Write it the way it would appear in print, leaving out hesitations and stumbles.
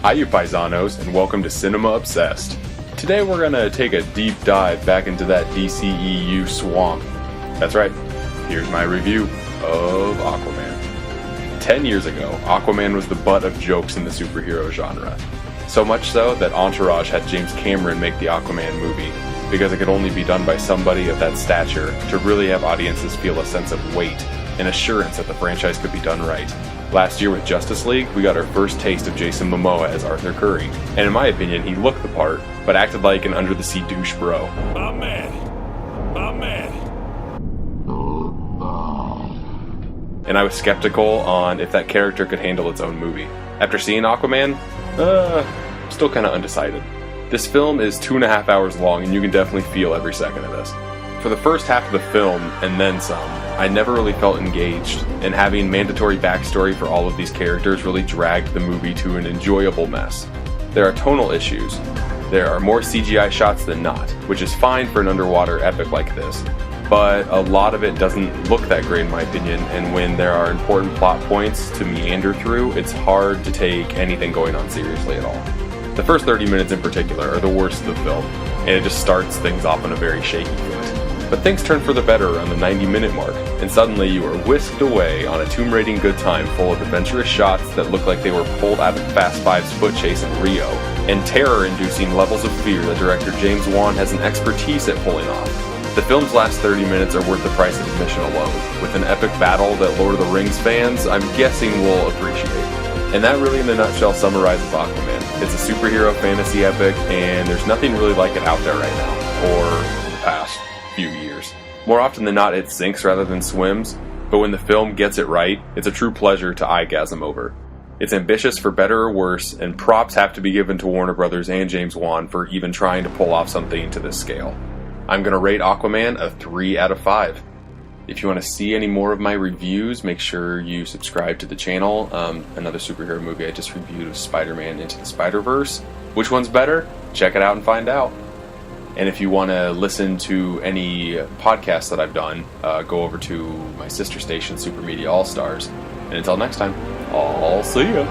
Hi you paisanos, and welcome to Cinema Obsessed. Today we're gonna take a deep dive back into that DCEU swamp. That's right, here's my review of Aquaman. 10 years ago, Aquaman was the butt of jokes in the superhero genre. So much so that Entourage had James Cameron make the Aquaman movie, because it could only be done by somebody of that stature to really have audiences feel a sense of weight and assurance that the franchise could be done right. Last year with Justice League, we got our first taste of Jason Momoa as Arthur Curry, and in my opinion, he looked the part, but acted like an under-the-sea douche bro. My man. And I was skeptical on if that character could handle its own movie. After seeing Aquaman, still kinda undecided. This film is 2.5 hours long, and you can definitely feel every second of this. For the first half of the film, and then some, I never really felt engaged, and having mandatory backstory for all of these characters really dragged the movie to an enjoyable mess. There are tonal issues. There are more CGI shots than not, which is fine for an underwater epic like this, but a lot of it doesn't look that great in my opinion, and when there are important plot points to meander through, it's hard to take anything going on seriously at all. The first 30 minutes in particular are the worst of the film, and it just starts things off on a very shaky foot. But things turn for the better around the 90-minute mark, and suddenly you are whisked away on a tomb-raiding good time full of adventurous shots that look like they were pulled out of Fast Five's foot chase in Rio, and terror-inducing levels of fear that director James Wan has an expertise at pulling off. The film's last 30 minutes are worth the price of admission alone, with an epic battle that Lord of the Rings fans, I'm guessing, will appreciate. And that really in a nutshell summarizes Aquaman. It's a superhero fantasy epic, and there's nothing really like it out there right now, or the past few years. More often than not, it sinks rather than swims, but when the film gets it right, it's a true pleasure to eyegasm over. It's ambitious for better or worse, and props have to be given to Warner Brothers and James Wan for even trying to pull off something to this scale. I'm gonna rate Aquaman a 3 out of 5. If you want to see any more of my reviews, make sure you subscribe to the channel. Another superhero movie I just reviewed was Spider-Man Into the Spider-Verse. Which one's better? Check it out and find out. And if you want to listen to any podcasts that I've done, go over to my sister station, Super Media All Stars. And until next time, I'll see ya.